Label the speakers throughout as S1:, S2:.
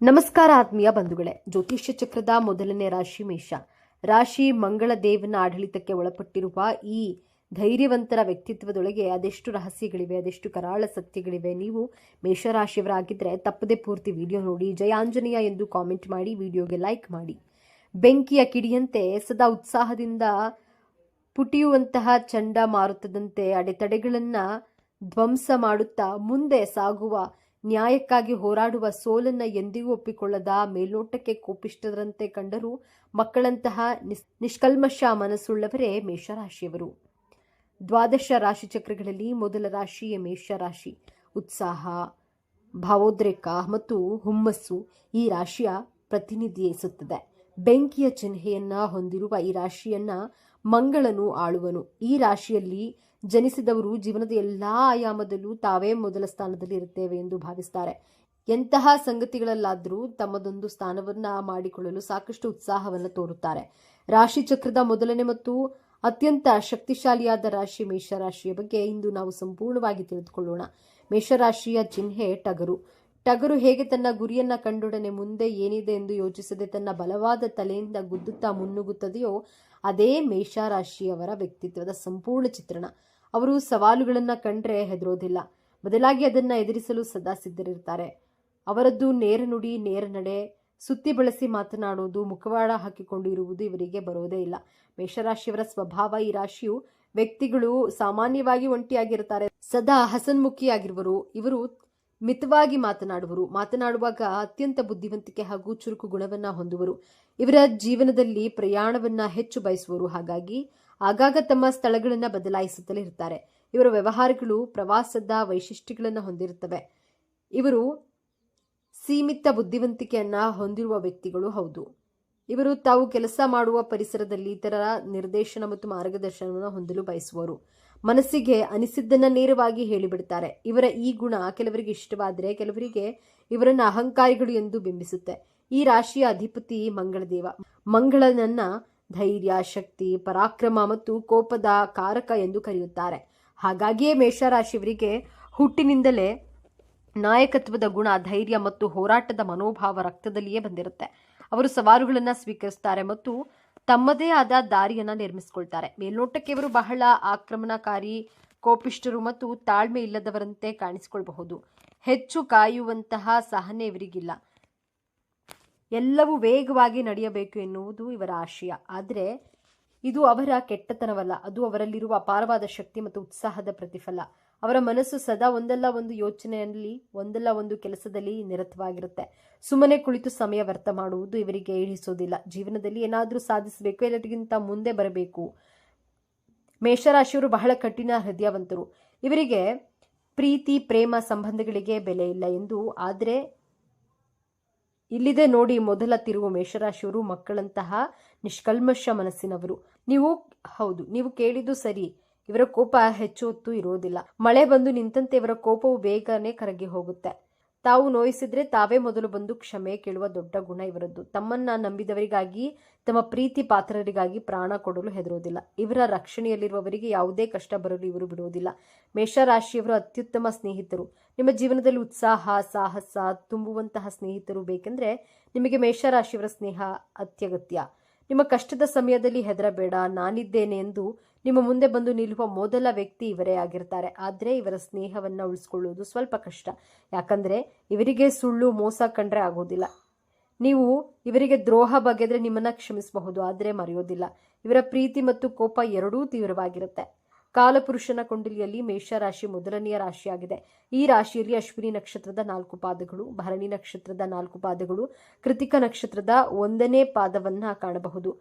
S1: ನಮಸ್ಕಾರ ಆತ್ಮೀಯ ಬಂಧುಗಳೇ. ಜ್ಯೋತಿಷ್ಯ ಚಕ್ರದ ಮೊದಲನೇ ರಾಶಿ ಮೇಷ ರಾಶಿ. ಮಂಗಳ ದೇವನ ಆಡಳಿತಕ್ಕೆ ಒಳಪಟ್ಟಿರುವ ಈ ಧೈರ್ಯವಂತರ ವ್ಯಕ್ತಿತ್ವದೊಳಗೆ ಅದೆಷ್ಟು ರಹಸ್ಯಗಳಿವೆ, ಅದೆಷ್ಟು ಕರಾಳ ಸತ್ಯಗಳಿವೆ. ನೀವು ಮೇಷರಾಶಿಯವರಾಗಿದ್ದರೆ ತಪ್ಪದೆ ಪೂರ್ತಿ ವಿಡಿಯೋ ನೋಡಿ. ಜಯಾಂಜನೇಯ ಎಂದು ಕಾಮೆಂಟ್ ಮಾಡಿ, ವಿಡಿಯೋಗೆ ಲೈಕ್ ಮಾಡಿ. ಬೆಂಕಿಯ ಕಿಡಿಯಂತೆ ಸದಾ ಉತ್ಸಾಹದಿಂದ ಪುಟಿಯುವಂತಹ ಚಂಡಮಾರುತದಂತೆ ಅಡೆತಡೆಗಳನ್ನು ಧ್ವಂಸ ಮಾಡುತ್ತಾ ಮುಂದೆ ಸಾಗುವ, ನ್ಯಾಯಕ್ಕಾಗಿ ಹೋರಾಡುವ, ಸೋಲನ್ನ ಎಂದಿಗೂ ಒಪ್ಪಿಕೊಳ್ಳದ, ಮೇಲ್ನೋಟಕ್ಕೆ ಕೋಪಿಷ್ಟರಂತೆ ಕಂಡರೂ ಮಕ್ಕಳಂತಹ ನಿಷ್ಕಲ್ಮಶ ಮನಸ್ಸುಳ್ಳವರೇ ಮೇಷರಾಶಿಯವರು. ದ್ವಾದಶ ರಾಶಿ ಚಕ್ರಗಳಲ್ಲಿ ಮೊದಲ ರಾಶಿಯೇ ಮೇಷರಾಶಿ. ಉತ್ಸಾಹ, ಭಾವೋದ್ರೇಕ ಮತ್ತು ಹುಮ್ಮಸ್ಸು ಈ ರಾಶಿಯ ಪ್ರತಿನಿಧಿಸುತ್ತದೆ. ಬೆಂಕಿಯ ಚಿಹ್ನೆಯನ್ನ ಹೊಂದಿರುವ ಈ ರಾಶಿಯನ್ನ ಮಂಗಳನು ಆಳುವನು. ಈ ರಾಶಿಯಲ್ಲಿ ಜನಿಸಿದವರು ಜೀವನದ ಎಲ್ಲಾ ಆಯಾಮದಲ್ಲೂ ತಾವೇ ಮೊದಲ ಸ್ಥಾನದಲ್ಲಿ ಇರುತ್ತೇವೆ ಎಂದು ಭಾವಿಸ್ತಾರೆ. ಎಂತಹ ಸಂಗತಿಗಳಲ್ಲಾದರೂ ತಮ್ಮದೊಂದು ಸ್ಥಾನವನ್ನ ಮಾಡಿಕೊಳ್ಳಲು ಸಾಕಷ್ಟು ಉತ್ಸಾಹವನ್ನು ತೋರುತ್ತಾರೆ. ರಾಶಿ ಚಕ್ರದ ಮೊದಲನೇ ಮತ್ತು ಅತ್ಯಂತ ಶಕ್ತಿಶಾಲಿಯಾದ ರಾಶಿ ಮೇಷರಾಶಿಯ ಬಗ್ಗೆ ಇಂದು ನಾವು ಸಂಪೂರ್ಣವಾಗಿ ತಿಳಿದುಕೊಳ್ಳೋಣ. ಮೇಷರಾಶಿಯ ಚಿಹ್ನೆ ಟಗರು. ಟಗರು ಹೇಗೆ ತನ್ನ ಗುರಿಯನ್ನ ಕಂಡೊಡನೆ ಮುಂದೆ ಏನಿದೆ ಎಂದು ಯೋಚಿಸದೆ ತನ್ನ ಬಲವಾದ ತಲೆಯಿಂದ ಗುದ್ದುತ್ತಾ ಮುನ್ನುಗ್ಗುತ್ತದೆಯೋ ಅದೇ ಮೇಷರಾಶಿಯವರ ವ್ಯಕ್ತಿತ್ವದ ಸಂಪೂರ್ಣ ಚಿತ್ರಣ. ಅವರು ಸವಾಲುಗಳನ್ನು ಕಂಡ್ರೆ ಹೆದರೋದಿಲ್ಲ, ಬದಲಾಗಿ ಅದನ್ನು ಎದುರಿಸಲು ಸದಾ ಸಿದ್ಧರಿರ್ತಾರೆ. ಅವರದ್ದು ನೇರ ನುಡಿ, ನೇರ ನಡೆ, ಸುತ್ತಿ ಬಳಸಿ ಮಾತನಾಡುವುದು, ಮುಖವಾಡ ಹಾಕಿಕೊಂಡು ಇರುವುದು ಇವರಿಗೆ ಬರೋದೇ ಇಲ್ಲ. ಮೇಷರಾಶಿಯವರ ಸ್ವಭಾವ. ಈ ರಾಶಿಯು ವ್ಯಕ್ತಿಗಳು ಸಾಮಾನ್ಯವಾಗಿ ಒಂಟಿಯಾಗಿರ್ತಾರೆ, ಸದಾ ಹಸನ್ಮುಖಿಯಾಗಿರುವರು. ಇವರು ಮಿತವಾಗಿ ಮಾತನಾಡುವಾಗ ಅತ್ಯಂತ ಬುದ್ಧಿವಂತಿಕೆ ಹಾಗೂ ಚುರುಕು ಗುಣವನ್ನ ಹೊಂದುವರು. ಇವರ ಜೀವನದಲ್ಲಿ ಪ್ರಯಾಣವನ್ನ ಹೆಚ್ಚು ಬಯಸುವರು. ಹಾಗಾಗಿ ಆಗಾಗ ತಮ್ಮ ಸ್ಥಳಗಳನ್ನು ಬದಲಾಯಿಸುತ್ತಲೇ ಇರ್ತಾರೆ. ಇವರ ವ್ಯವಹಾರಗಳು ಪ್ರವಾಸದ ವೈಶಿಷ್ಟ್ಯಗಳನ್ನು ಹೊಂದಿರುತ್ತವೆ. ಇವರು ಸೀಮಿತ ಬುದ್ಧಿವಂತಿಕೆಯನ್ನ ಹೊಂದಿರುವ ವ್ಯಕ್ತಿಗಳು ಹೌದು. ಇವರು ತಾವು ಕೆಲಸ ಮಾಡುವ ಪರಿಸರದಲ್ಲಿ ಇತರರ ನಿರ್ದೇಶನ ಮತ್ತು ಮಾರ್ಗದರ್ಶನವನ್ನು ಹೊಂದಲು ಬಯಸುವರು. ಮನಸ್ಸಿಗೆ ಅನಿಸಿದ್ದನ್ನ ನೇರವಾಗಿ ಹೇಳಿಬಿಡ್ತಾರೆ. ಇವರ ಈ ಗುಣ ಕೆಲವರಿಗೆ ಇಷ್ಟವಾದರೆ ಕೆಲವರಿಗೆ ಇವರನ್ನ ಅಹಂಕಾರಿಗಳು ಎಂದು ಬಿಂಬಿಸುತ್ತೆ. ಈ ರಾಶಿಯ ಅಧಿಪತಿ ಮಂಗಳದೇವ. ಮಂಗಳನನ್ನ ಧೈರ್ಯ, ಶಕ್ತಿ, ಪರಾಕ್ರಮ ಮತ್ತು ಕೋಪದ ಕಾರಕ ಎಂದು ಕರೆಯುತ್ತಾರೆ. ಹಾಗಾಗಿಯೇ ಮೇಷರಾಶಿಯವರಿಗೆ ಹುಟ್ಟಿನಿಂದಲೇ ನಾಯಕತ್ವದ ಗುಣ, ಧೈರ್ಯ ಮತ್ತು ಹೋರಾಟದ ಮನೋಭಾವ ರಕ್ತದಲ್ಲಿಯೇ ಬಂದಿರುತ್ತೆ. ಅವರು ಸವಾಲುಗಳನ್ನು ಸ್ವೀಕರಿಸುತ್ತಾರೆ ಮತ್ತು ತಮ್ಮದೇ ಆದ ದಾರಿಯನ್ನ ನಿರ್ಮಿಸಿಕೊಳ್ತಾರೆ. ಮೇಲ್ನೋಟಕ್ಕೆ ಇವರು ಬಹಳ ಆಕ್ರಮಣಕಾರಿ, ಕೋಪಿಷ್ಠರು ಮತ್ತು ತಾಳ್ಮೆ ಇಲ್ಲದವರಂತೆ ಕಾಣಿಸಿಕೊಳ್ಳಬಹುದು. ಹೆಚ್ಚು ಕಾಯುವಂತಹ ಸಹನೆ ಇವರಿಗಿಲ್ಲ. ಎಲ್ಲವೂ ವೇಗವಾಗಿ ನಡೆಯಬೇಕು ಎನ್ನುವುದು ಇವರ ಆಶಯ. ಆದರೆ ಇದು ಅವರ ಕೆಟ್ಟತನವಲ್ಲ, ಅದು ಅವರಲ್ಲಿರುವ ಅಪಾರವಾದ ಶಕ್ತಿ ಮತ್ತು ಉತ್ಸಾಹದ ಪ್ರತಿಫಲ. ಅವರ ಮನಸ್ಸು ಸದಾ ಒಂದಲ್ಲ ಒಂದು ಯೋಚನೆಯಲ್ಲಿ, ಒಂದಲ್ಲ ಒಂದು ಕೆಲಸದಲ್ಲಿ ನಿರತವಾಗಿರುತ್ತೆ. ಸುಮ್ಮನೆ ಕುಳಿತು ಸಮಯ ವ್ಯರ್ಥ ಮಾಡುವುದು ಇವರಿಗೆ ಇಳಿಸೋದಿಲ್ಲ. ಜೀವನದಲ್ಲಿ ಏನಾದರೂ ಸಾಧಿಸಬೇಕು, ಎಲ್ಲರಿಗಿಂತ ಮುಂದೆ ಬರಬೇಕು. ಮೇಷರಾಶಿಯವರು ಬಹಳ ಕಠಿಣ ಹೃದಯವಂತರು. ಇವರಿಗೆ ಪ್ರೀತಿ, ಪ್ರೇಮ, ಸಂಬಂಧಗಳಿಗೆ ಬೆಲೆ ಇಲ್ಲ ಎಂದು. ಆದರೆ ಇಲ್ಲಿದೆ ನೋಡಿ ಮೊದಲ ತಿರುವು. ಮೇಷರಾಶಿಯವರು ಮಕ್ಕಳಂತಹ ನಿಷ್ಕಲ್ಮಶ ಮನಸ್ಸಿನವರು. ನೀವು ಕೇಳಿದ್ದು ಸರಿ. ಇವರ ಕೋಪ ಹೆಚ್ಚು ಹೊತ್ತು ಇರೋದಿಲ್ಲ. ಮಳೆ ಬಂದು ನಿಂತಂತೆ ಇವರ ಕೋಪವು ಬೇಗನೆ ಕರಗಿ ಹೋಗುತ್ತೆ. ತಾವು ನೋಯಿಸಿದ್ರೆ ತಾವೇ ಮೊದಲು ಬಂದು ಕ್ಷಮೆ ಕೇಳುವ ದೊಡ್ಡ ಗುಣ ಇವರದ್ದು. ತಮ್ಮನ್ನ ನಂಬಿದವರಿಗಾಗಿ, ತಮ್ಮ ಪ್ರೀತಿ ಪಾತ್ರರಿಗಾಗಿ ಪ್ರಾಣ ಕೊಡಲು ಹೆದರೋದಿಲ್ಲ. ಇವರ ರಕ್ಷಣೆಯಲ್ಲಿರುವವರಿಗೆ ಯಾವುದೇ ಕಷ್ಟ ಬರಲು ಇವರು ಬಿಡುವುದಿಲ್ಲ. ಮೇಷರಾಶಿಯವರು ಅತ್ಯುತ್ತಮ ಸ್ನೇಹಿತರು. ನಿಮ್ಮ ಜೀವನದಲ್ಲಿ ಉತ್ಸಾಹ, ಸಾಹಸ ತುಂಬುವಂತಹ ಸ್ನೇಹಿತರು ಬೇಕೆಂದ್ರೆ ನಿಮಗೆ ಮೇಷರಾಶಿಯವರ ಸ್ನೇಹ ಅತ್ಯಗತ್ಯ. ನಿಮ್ಮ ಕಷ್ಟದ ಸಮಯದಲ್ಲಿ ಹೆದರಬೇಡ, ನಾನಿದ್ದೇನೆ ಎಂದು ನಿಮ್ಮ ಮುಂದೆ ಬಂದು ನಿಲ್ಲುವ ಮೊದಲ ವ್ಯಕ್ತಿ ಇವರೇ ಆಗಿರ್ತಾರೆ. ಆದರೆ ಇವರ ಸ್ನೇಹವನ್ನ ಉಳಿಸ್ಕೊಳ್ಳುವುದು ಸ್ವಲ್ಪ ಕಷ್ಟ. ಯಾಕಂದ್ರೆ ಇವರಿಗೆ ಸುಳ್ಳು, ಮೋಸ ಕಂಡ್ರೆ ಆಗೋದಿಲ್ಲ. ನೀವು ಇವರಿಗೆ ದ್ರೋಹ ಬಗೆದ್ರೆ ನಿಮ್ಮನ್ನ ಕ್ಷಮಿಸಬಹುದು, ಆದರೆ ಮರೆಯೋದಿಲ್ಲ. ಇವರ ಪ್ರೀತಿ ಮತ್ತು ಕೋಪ ಎರಡೂ ತೀವ್ರವಾಗಿರುತ್ತೆ. ಕಾಲಪುರುಷನ ಕುಂಡಲಿಯಲ್ಲಿ ಮೇಷರಾಶಿ ಮೊದಲನೆಯ ರಾಶಿಯಾಗಿದೆ. ಈ ರಾಶಿಯಲ್ಲಿ ಅಶ್ವಿನಿ ನಕ್ಷತ್ರದ 4 ಪಾದಗಳು, ಭರಣಿ ನಕ್ಷತ್ರದ 4 ಪಾದಗಳು, ಕೃತಿಕ ನಕ್ಷತ್ರದ 1ನೇ ಪಾದವನ್ನ ಕಾಣಬಹುದು.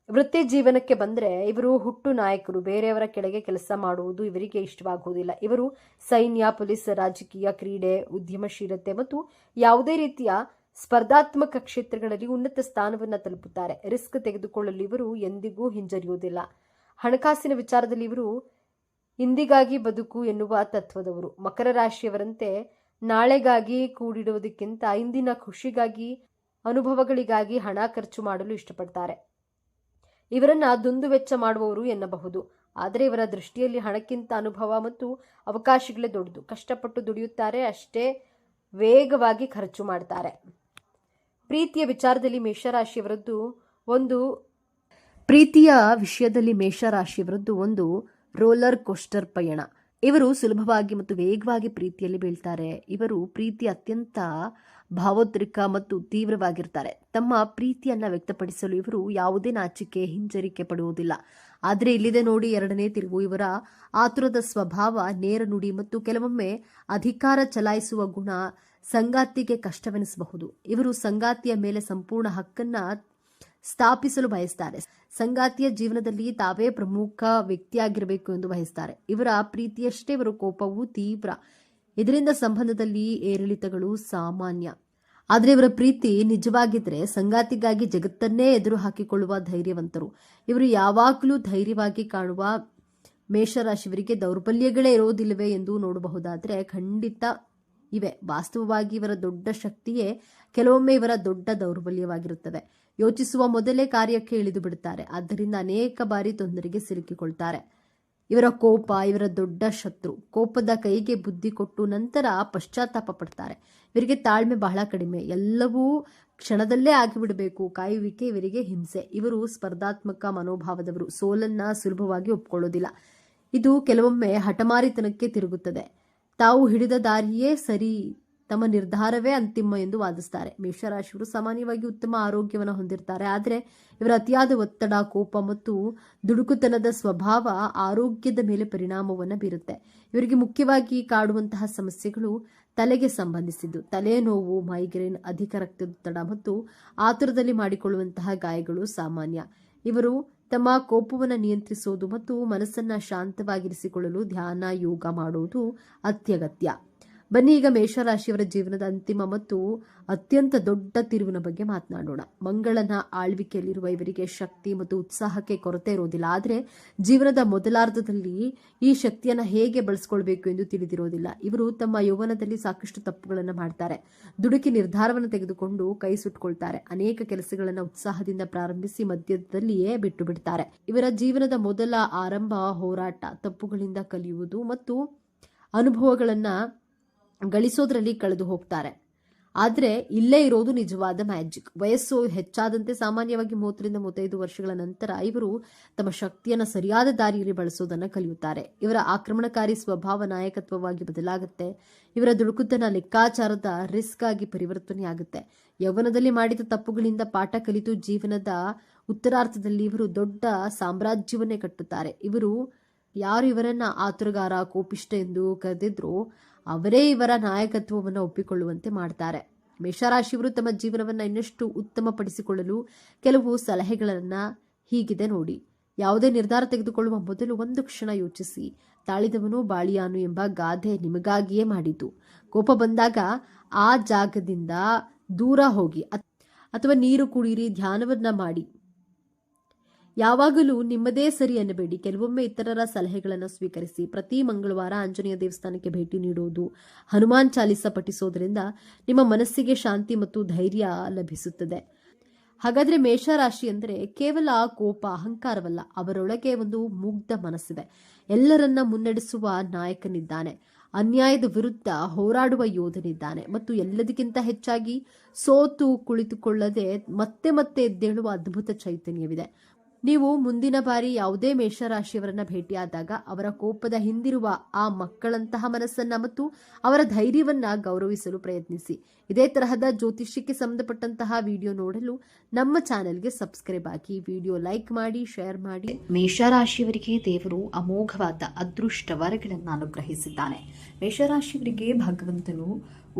S1: ವೃತ್ತಿ ಜೀವನಕ್ಕೆ ಬಂದ್ರೆ ಇವರು ಹುಟ್ಟು ನಾಯಕರು. ಬೇರೆಯವರ ಕೆಳಗೆ ಕೆಲಸ ಮಾಡುವುದು ಇವರಿಗೆ ಇಷ್ಟವಾಗುವುದಿಲ್ಲ. ಇವರು ಸೈನ್ಯ, ಪೊಲೀಸ್, ರಾಜಕೀಯ, ಕ್ರೀಡೆ, ಉದ್ಯಮಶೀಲತೆ ಮತ್ತು ಯಾವುದೇ ರೀತಿಯ ಸ್ಪರ್ಧಾತ್ಮಕ ಕ್ಷೇತ್ರಗಳಲ್ಲಿ ಉನ್ನತ ಸ್ಥಾನವನ್ನು ತಲುಪುತ್ತಾರೆ. ರಿಸ್ಕ್ ತೆಗೆದುಕೊಳ್ಳಲು ಇವರು ಎಂದಿಗೂ ಹಿಂಜರಿಯುವುದಿಲ್ಲ. ಹಣಕಾಸಿನ ವಿಚಾರದಲ್ಲಿ ಇವರು ಇಂದಿಗಾಗಿ ಬದುಕು ಎನ್ನುವ ತತ್ವದವರು. ಮಕರ ರಾಶಿಯವರಂತೆ ನಾಳೆಗಾಗಿ ಕೂಡಿಡುವುದಕ್ಕಿಂತ ಇಂದಿನ ಖುಷಿಗಾಗಿ, ಅನುಭವಗಳಿಗಾಗಿ ಹಣ ಖರ್ಚು ಮಾಡಲು ಇಷ್ಟಪಡ್ತಾರೆ. ಇವರನ್ನ ದುಂದು ವೆಚ್ಚ ಮಾಡುವವರು ಎನ್ನಬಹುದು. ಆದರೆ ಇವರ ದೃಷ್ಟಿಯಲ್ಲಿ ಹಣಕ್ಕಿಂತ ಅನುಭವ ಮತ್ತು ಅವಕಾಶಗಳೇ ದೊಡ್ಡದು. ಕಷ್ಟಪಟ್ಟು ದುಡಿಯುತ್ತಾರೆ, ಅಷ್ಟೇ ವೇಗವಾಗಿ ಖರ್ಚು ಮಾಡ್ತಾರೆ. ಪ್ರೀತಿಯ ವಿಚಾರದಲ್ಲಿ ಮೇಷರಾಶಿಯವರದ್ದು ಒಂದು ರೋಲರ್ ಕೋಸ್ಟರ್ ಪಯಣ. ಇವರು ಸುಲಭವಾಗಿ ಮತ್ತು ವೇಗವಾಗಿ ಪ್ರೀತಿಯಲ್ಲಿ ಬೀಳ್ತಾರೆ. ಇವರು ಪ್ರೀತಿ ಅತ್ಯಂತ ಭಾವೋದ್ರಿಕ ಮತ್ತು ತೀವ್ರವಾಗಿರ್ತಾರೆ. ತಮ್ಮ ಪ್ರೀತಿಯನ್ನ ವ್ಯಕ್ತಪಡಿಸಲು ಇವರು ಯಾವುದೇ ನಾಚಿಕೆ ಹಿಂಜರಿಕೆ ಪಡುವುದಿಲ್ಲ. ಆದರೆ ಇಲ್ಲಿದೆ ನೋಡಿ ಎರಡನೇ ತಿರುವು. ಇವರ ಆತುರದ ಸ್ವಭಾವ, ನೇರ ನುಡಿ ಮತ್ತು ಕೆಲವೊಮ್ಮೆ ಅಧಿಕಾರ ಚಲಾಯಿಸುವ ಗುಣ ಸಂಗಾತಿಗೆ ಕಷ್ಟವೆನಿಸಬಹುದು. ಇವರು ಸಂಗಾತಿಯ ಮೇಲೆ ಸಂಪೂರ್ಣ ಹಕ್ಕನ್ನ ಸ್ಥಾಪಿಸಲು ಬಯಸ್ತಾರೆ. ಸಂಗಾತಿಯ ಜೀವನದಲ್ಲಿ ತಾವೇ ಪ್ರಮುಖ ವ್ಯಕ್ತಿಯಾಗಿರಬೇಕು ಎಂದು ಬಯಸ್ತಾರೆ. ಇವರ ಪ್ರೀತಿಯಷ್ಟೇ ಇವರ ಕೋಪವೂ ತೀವ್ರ. ಇದರಿಂದ ಸಂಬಂಧದಲ್ಲಿ ಏರಿಳಿತಗಳು ಸಾಮಾನ್ಯ. ಆದರೆ ಇವರ ಪ್ರೀತಿ ನಿಜವಾಗಿದ್ರೆ ಸಂಗಾತಿಗಾಗಿ ಜಗತ್ತನ್ನೇ ಎದುರು ಹಾಕಿಕೊಳ್ಳುವ ಧೈರ್ಯವಂತರು. ಇವರು ಯಾವಾಗಲೂ ಧೈರ್ಯವಾಗಿ ಕಾಣುವ ಮೇಷರಾಶಿಯವರಿಗೆ ದೌರ್ಬಲ್ಯಗಳೇ ಇರೋದಿಲ್ಲವೇ ಎಂದು ನೋಡಬಹುದಾದ್ರೆ ಖಂಡಿತ ಇವೆ. ವಾಸ್ತವವಾಗಿ ಇವರ ದೊಡ್ಡ ಶಕ್ತಿಯೇ ಕೆಲವೊಮ್ಮೆ ಇವರ ದೊಡ್ಡ ದೌರ್ಬಲ್ಯವಾಗಿರುತ್ತದೆ. ಯೋಚಿಸುವ ಮೊದಲೇ ಕಾರ್ಯಕ್ಕೆ ಇಳಿದು ಬಿಡುತ್ತಾರೆ. ಆದ್ದರಿಂದ ಅನೇಕ ಬಾರಿ ತೊಂದರೆಗೆ ಸಿಲುಕಿಕೊಳ್ತಾರೆ. ಇವರ ಕೋಪ ಇವರ ದೊಡ್ಡ ಶತ್ರು. ಕೋಪದ ಕೈಗೆ ಬುದ್ಧಿ ಕೊಟ್ಟು ನಂತರ ಪಶ್ಚಾತ್ತಾಪ ಪಡ್ತಾರೆ. ಇವರಿಗೆ ತಾಳ್ಮೆ ಬಹಳ ಕಡಿಮೆ. ಎಲ್ಲವೂ ಕ್ಷಣದಲ್ಲೇ ಆಗಿಬಿಡಬೇಕು. ಕಾಯುವಿಕೆ ಇವರಿಗೆ ಹಿಂಸೆ. ಇವರು ಸ್ಪರ್ಧಾತ್ಮಕ ಮನೋಭಾವದವರು. ಸೋಲನ್ನ ಸುಲಭವಾಗಿ ಒಪ್ಕೊಳ್ಳೋದಿಲ್ಲ. ಇದು ಕೆಲವೊಮ್ಮೆ ಹಠಮಾರಿತನಕ್ಕೆ ತಿರುಗುತ್ತದೆ. ತಾವು ಹಿಡಿದ ದಾರಿಯೇ ಸರಿ, ತಮ್ಮ ನಿರ್ಧಾರವೇ ಅಂತಿಮ ಎಂದು ವಾದಿಸ್ತಾರೆ. ಮೇಷರಾಶಿಯವರು ಸಾಮಾನ್ಯವಾಗಿ ಉತ್ತಮ ಆರೋಗ್ಯವನ್ನು ಹೊಂದಿರ್ತಾರೆ. ಆದರೆ ಇವರ ಅತಿಯಾದ ಒತ್ತಡ, ಕೋಪ ಮತ್ತು ದುಡುಕುತನದ ಸ್ವಭಾವ ಆರೋಗ್ಯದ ಮೇಲೆ ಪರಿಣಾಮವನ್ನು ಬೀರುತ್ತೆ. ಇವರಿಗೆ ಮುಖ್ಯವಾಗಿ ಕಾಡುವಂತಹ ಸಮಸ್ಯೆಗಳು ತಲೆಗೆ ಸಂಬಂಧಿಸಿದ್ದು. ತಲೆನೋವು, ಮೈಗ್ರೇನ್, ಅಧಿಕ ರಕ್ತದೊತ್ತಡ ಮತ್ತು ಆತುರದಲ್ಲಿ ಮಾಡಿಕೊಳ್ಳುವಂತಹ ಗಾಯಗಳು ಸಾಮಾನ್ಯ. ಇವರು ತಮ್ಮ ಕೋಪವನ್ನು ನಿಯಂತ್ರಿಸುವುದು ಮತ್ತು ಮನಸ್ಸನ್ನ ಶಾಂತವಾಗಿರಿಸಿಕೊಳ್ಳಲು ಧ್ಯಾನ, ಯೋಗ ಮಾಡುವುದು ಅತ್ಯಗತ್ಯ. ಬನ್ನಿ ಈಗ ಮೇಷರಾಶಿಯವರ ಜೀವನದ ಅಂತಿಮ ಮತ್ತು ಅತ್ಯಂತ ದೊಡ್ಡ ತಿರುವಿನ ಬಗ್ಗೆ ಮಾತನಾಡೋಣ. ಮಂಗಳನ ಆಳ್ವಿಕೆಯಲ್ಲಿರುವ ಇವರಿಗೆ ಶಕ್ತಿ ಮತ್ತು ಉತ್ಸಾಹಕ್ಕೆ ಕೊರತೆ ಇರೋದಿಲ್ಲ. ಆದರೆ ಜೀವನದ ಮೊದಲಾರ್ಧದಲ್ಲಿ ಈ ಶಕ್ತಿಯನ್ನು ಹೇಗೆ ಬಳಸ್ಕೊಳ್ಬೇಕು ಎಂದು ತಿಳಿದಿರೋದಿಲ್ಲ. ಇವರು ತಮ್ಮ ಯೌವನದಲ್ಲಿ ಸಾಕಷ್ಟು ತಪ್ಪುಗಳನ್ನು ಮಾಡ್ತಾರೆ. ದುಡುಕಿ ನಿರ್ಧಾರವನ್ನು ತೆಗೆದುಕೊಂಡು ಕೈ ಸುಟ್ಕೊಳ್ತಾರೆ. ಅನೇಕ ಕೆಲಸಗಳನ್ನು ಉತ್ಸಾಹದಿಂದ ಪ್ರಾರಂಭಿಸಿ ಮಧ್ಯದಲ್ಲಿಯೇ ಬಿಟ್ಟು ಬಿಡ್ತಾರೆ. ಇವರ ಜೀವನದ ಮೊದಲ ಆರಂಭ ಹೋರಾಟ, ತಪ್ಪುಗಳಿಂದ ಕಲಿಯುವುದು ಮತ್ತು ಅನುಭವಗಳನ್ನು ಗಳಿಸೋದ್ರಲ್ಲಿ ಕಳೆದು ಹೋಗ್ತಾರೆ. ಆದರೆ ಇಲ್ಲೇ ಇರೋದು ನಿಜವಾದ ಮ್ಯಾಜಿಕ್. ವಯಸ್ಸು ಹೆಚ್ಚಾದಂತೆ ಸಾಮಾನ್ಯವಾಗಿ 30-35 ವರ್ಷಗಳ ನಂತರ ಇವರು ತಮ್ಮ ಶಕ್ತಿಯನ್ನು ಸರಿಯಾದ ದಾರಿಯಲ್ಲಿ ಬಳಸೋದನ್ನು ಕಲಿಯುತ್ತಾರೆ. ಇವರ ಆಕ್ರಮಣಕಾರಿ ಸ್ವಭಾವ ನಾಯಕತ್ವವಾಗಿ ಬದಲಾಗುತ್ತೆ. ಇವರ ದುಡುಕುತನ ಲೆಕ್ಕಾಚಾರದ ರಿಸ್ಕ್ ಆಗಿ ಪರಿವರ್ತನೆಯಾಗುತ್ತೆ. ಯೌವನದಲ್ಲಿ ಮಾಡಿದ ತಪ್ಪುಗಳಿಂದ ಪಾಠ ಕಲಿತು ಜೀವನದ ಉತ್ತರಾರ್ಧದಲ್ಲಿ ಇವರು ದೊಡ್ಡ ಸಾಮ್ರಾಜ್ಯವನ್ನೇ ಕಟ್ಟುತ್ತಾರೆ. ಯಾರು ಇವರನ್ನ ಆತುರಗಾರ, ಕೋಪಿಷ್ಟ ಎಂದು ಕರೆದಿದ್ರೋ ಅವರೇ ಇವರ ನಾಯಕತ್ವವನ್ನು ಒಪ್ಪಿಕೊಳ್ಳುವಂತೆ ಮಾಡ್ತಾರೆ. ಮೇಷರಾಶಿಯವರು ತಮ್ಮ ಜೀವನವನ್ನು ಇನ್ನಷ್ಟು ಉತ್ತಮಪಡಿಸಿಕೊಳ್ಳಲು ಕೆಲವು ಸಲಹೆಗಳನ್ನು ಹೀಗಿದೆ ನೋಡಿ. ಯಾವುದೇ ನಿರ್ಧಾರ ತೆಗೆದುಕೊಳ್ಳುವ ಮೊದಲು ಒಂದು ಕ್ಷಣ ಯೋಚಿಸಿ. ತಾಳಿದವನು ಬಾಳಿಯಾನು ಎಂಬ ಗಾದೆ ನಿಮಗಾಗಿಯೇ ಮಾಡಿದ್ದು. ಕೋಪ ಬಂದಾಗ ಆ ಜಾಗದಿಂದ ದೂರ ಹೋಗಿ ಅಥವಾ ನೀರು ಕುಡಿಯಿರಿ, ಧ್ಯಾನವನ್ನ ಮಾಡಿ. ಯಾವಾಗಲೂ ನಿಮ್ಮದೇ ಸರಿ ಅನ್ನಬೇಡಿ. ಕೆಲವೊಮ್ಮೆ ಇತರರ ಸಲಹೆಗಳನ್ನು ಸ್ವೀಕರಿಸಿ. ಪ್ರತಿ ಮಂಗಳವಾರ ಆಂಜನೇಯ ದೇವಸ್ಥಾನಕ್ಕೆ ಭೇಟಿ ನೀಡುವುದು, ಹನುಮಾನ್ ಚಾಲಿಸ ಪಠಿಸೋದ್ರಿಂದ ನಿಮ್ಮ ಮನಸ್ಸಿಗೆ ಶಾಂತಿ ಮತ್ತು ಧೈರ್ಯ ಲಭಿಸುತ್ತದೆ. ಹಾಗಾದ್ರೆ ಮೇಷರಾಶಿ ಅಂದರೆ ಕೇವಲ ಕೋಪ, ಅಹಂಕಾರವಲ್ಲ. ಅವರೊಳಗೆ ಒಂದು ಮುಗ್ಧ ಮನಸ್ಸಿದೆ. ಎಲ್ಲರನ್ನ ಮುನ್ನಡೆಸುವ ನಾಯಕನಿದ್ದಾನೆ. ಅನ್ಯಾಯದ ವಿರುದ್ಧ ಹೋರಾಡುವ ಯೋಧನಿದ್ದಾನೆ ಮತ್ತು ಎಲ್ಲದಕ್ಕಿಂತ ಹೆಚ್ಚಾಗಿ ಸೋತು ಕುಳಿತುಕೊಳ್ಳದೆ ಮತ್ತೆ ಮತ್ತೆ ಎದ್ದೇಳುವ ಅದ್ಭುತ ಚೈತನ್ಯವಿದೆ. ನೀವು ಮುಂದಿನ ಬಾರಿ ಯಾವುದೇ ಮೇಷರಾಶಿಯವರನ್ನ ಭೇಟಿಯಾದಾಗ ಅವರ ಕೋಪದ ಹಿಂದಿರುವ ಆ ಮಕ್ಕಳಂತಹ ಮನಸ್ಸನ್ನ ಮತ್ತು ಅವರ ಧೈರ್ಯವನ್ನ ಗೌರವಿಸಲು ಪ್ರಯತ್ನಿಸಿ. ಇದೇ ತರಹದ ಜ್ಯೋತಿಷ್ಯಕ್ಕೆ ಸಂಬಂಧಪಟ್ಟಂತಹ ವಿಡಿಯೋ ನೋಡಲು ನಮ್ಮ ಚಾನೆಲ್ಗೆ ಸಬ್ಸ್ಕ್ರೈಬ್ ಆಗಿ, ವಿಡಿಯೋ ಲೈಕ್ ಮಾಡಿ, ಶೇರ್ ಮಾಡಿ. ಮೇಷರಾಶಿಯವರಿಗೆ ದೇವರು ಅಮೋಘವಾದ ಅದೃಷ್ಟ ವರಗಳನ್ನು ಅನುಗ್ರಹಿಸಿದ್ದಾನೆ. ಮೇಷರಾಶಿಯವರಿಗೆ ಭಗವಂತನು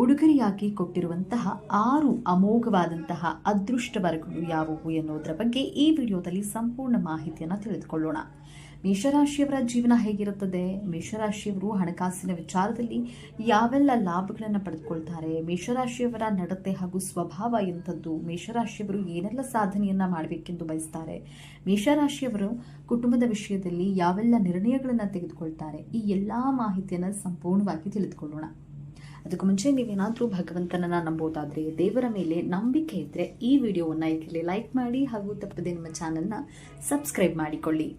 S1: ಉಡುಗೊರೆಯಾಗಿ ಕೊಟ್ಟಿರುವಂತಹ 6 ಅಮೋಘವಾದಂತಹ ಅದೃಷ್ಟ ವರಗಳು ಯಾವುವು ಎನ್ನುವುದರ ಬಗ್ಗೆ ಈ ವಿಡಿಯೋದಲ್ಲಿ ಸಂಪೂರ್ಣ ಮಾಹಿತಿಯನ್ನು ತಿಳಿದುಕೊಳ್ಳೋಣ. ಮೇಷರಾಶಿಯವರ ಜೀವನ ಹೇಗಿರುತ್ತದೆ, ಮೇಷರಾಶಿಯವರು ಹಣಕಾಸಿನ ವಿಚಾರದಲ್ಲಿ ಯಾವೆಲ್ಲ ಲಾಭಗಳನ್ನು ಪಡೆದುಕೊಳ್ತಾರೆ, ಮೇಷರಾಶಿಯವರ ನಡತೆ ಹಾಗೂ ಸ್ವಭಾವ ಎಂಥದ್ದು, ಮೇಷರಾಶಿಯವರು ಏನೆಲ್ಲ ಸಾಧನೆಯನ್ನ ಮಾಡಬೇಕೆಂದು ಬಯಸ್ತಾರೆ, ಮೇಷರಾಶಿಯವರು ಕುಟುಂಬದ ವಿಷಯದಲ್ಲಿ ಯಾವೆಲ್ಲ ನಿರ್ಣಯಗಳನ್ನು ತೆಗೆದುಕೊಳ್ತಾರೆ, ಈ ಎಲ್ಲಾ ಮಾಹಿತಿಯನ್ನು ಸಂಪೂರ್ಣವಾಗಿ ತಿಳಿದುಕೊಳ್ಳೋಣ. ಅದಕ್ಕೂ ಮುಂಚೆ ನೀವೇನಾದರೂ ಭಗವಂತನನ್ನ ನಂಬೋದಾದ್ರೆ, ದೇವರ ಮೇಲೆ ನಂಬಿಕೆ ಇದ್ರೆ ಈ ವಿಡಿಯೋವನ್ನು ಈಗಲೇ ಲೈಕ್ ಮಾಡಿ ಹಾಗೂ ತಪ್ಪದೆ ನಿಮ್ಮ ಚಾನೆಲ್ನ ಸಬ್ಸ್ಕ್ರೈಬ್ ಮಾಡಿಕೊಳ್ಳಿ.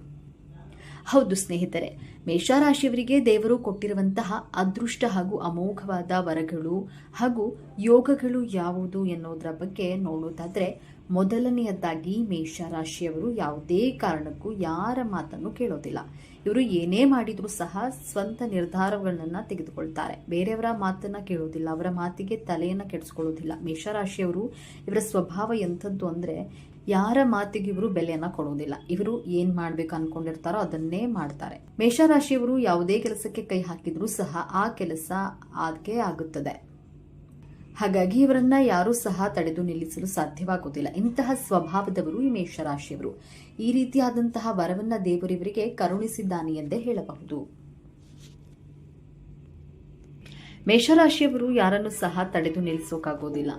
S1: ಹೌದು ಸ್ನೇಹಿತರೆ, ಮೇಷರಾಶಿಯವರಿಗೆ ದೇವರು ಕೊಟ್ಟಿರುವಂತಹ ಅದೃಷ್ಟ ಹಾಗೂ ಅಮೋಘವಾದ ವರಗಳು ಹಾಗೂ ಯೋಗಗಳು ಯಾವುದು ಎನ್ನುವುದರ ಬಗ್ಗೆ ನೋಡುವುದಾದ್ರೆ, ಮೊದಲನೆಯದಾಗಿ ಮೇಷರಾಶಿಯವರು ಯಾವುದೇ ಕಾರಣಕ್ಕೂ ಯಾರ ಮಾತನ್ನು ಕೇಳೋದಿಲ್ಲ. ಇವರು ಏನೇ ಮಾಡಿದ್ರೂ ಸಹ ಸ್ವಂತ ನಿರ್ಧಾರಗಳನ್ನ ತೆಗೆದುಕೊಳ್ತಾರೆ. ಬೇರೆಯವರ ಮಾತನ್ನ ಕೇಳೋದಿಲ್ಲ, ಅವರ ಮಾತಿಗೆ ತಲೆಯನ್ನ ಕೆಡಿಸ್ಕೊಳ್ಳೋದಿಲ್ಲ. ಮೇಷರಾಶಿಯವರು ಇವರ ಸ್ವಭಾವ ಎಂಥದ್ದು ಅಂದ್ರೆ, ಯಾರ ಮಾತಿಗೆ ಇವರು ಬೆಲೆಯನ್ನ ಕೊಡೋದಿಲ್ಲ. ಇವರು ಏನ್ ಮಾಡ್ಬೇಕು ಅನ್ಕೊಂಡಿರ್ತಾರೋ ಅದನ್ನೇ ಮಾಡ್ತಾರೆ. ಮೇಷರಾಶಿಯವರು ಯಾವುದೇ ಕೆಲಸಕ್ಕೆ ಕೈ ಹಾಕಿದ್ರೂ ಸಹ ಆ ಕೆಲಸ ಆಗೇ ಆಗುತ್ತದೆ. ಹಾಗಾಗಿ ಇವರನ್ನ ಯಾರೂ ಸಹ ತಡೆದು ನಿಲ್ಲಿಸಲು ಸಾಧ್ಯವಾಗುವುದಿಲ್ಲ. ಇಂತಹ ಸ್ವಭಾವದವರು ಈ ಮೇಷರಾಶಿಯವರು. ಈ ರೀತಿಯಾದಂತಹ ವರವನ್ನ ದೇವರಿವರಿಗೆ ಕರುಣಿಸಿದ್ದಾನೆ ಎಂದೇ ಹೇಳಬಹುದು. ಮೇಷರಾಶಿಯವರು ಯಾರನ್ನು ಸಹ ತಡೆದು ನಿಲ್ಲಿಸೋಕಾಗೋದಿಲ್ಲ.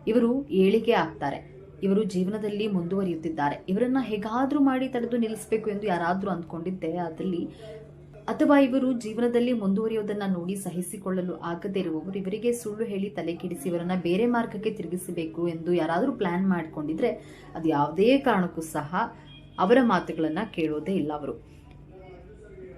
S1: ಇವರು ಏಳಿಗೆ ಆಗ್ತಾರೆ. ಇವರು ಜೀವನದಲ್ಲಿ ಮುಂದುವರಿಯುತ್ತಿದ್ದಾರೆ. ಇವರನ್ನ ಹೇಗಾದ್ರೂ ಮಾಡಿ ತಡೆದು ನಿಲ್ಲಿಸಬೇಕು ಎಂದು ಯಾರಾದ್ರೂ ಅಂದ್ಕೊಂಡಿದ್ದೆ ಅದಲ್ಲಿ, ಅಥವಾ ಇವರು ಜೀವನದಲ್ಲಿ ಮುಂದುವರಿಯೋದನ್ನ ನೋಡಿ ಸಹಿಸಿಕೊಳ್ಳಲು ಆಗದೇ ಇರುವವರು ಇವರಿಗೆ ಸುಳ್ಳು ಹೇಳಿ ತಲೆ ಕೆಡಿಸಿ ಇವರನ್ನ ಬೇರೆ ಮಾರ್ಗಕ್ಕೆ ತಿರುಗಿಸಬೇಕು ಎಂದು ಯಾರಾದ್ರೂ ಪ್ಲಾನ್ ಮಾಡಿಕೊಂಡಿದ್ರೆ ಅದು ಯಾವುದೇ ಕಾರಣಕ್ಕೂ ಸಹ ಅವರ ಮಾತುಗಳನ್ನ ಕೇಳೋದೇ ಇಲ್ಲ.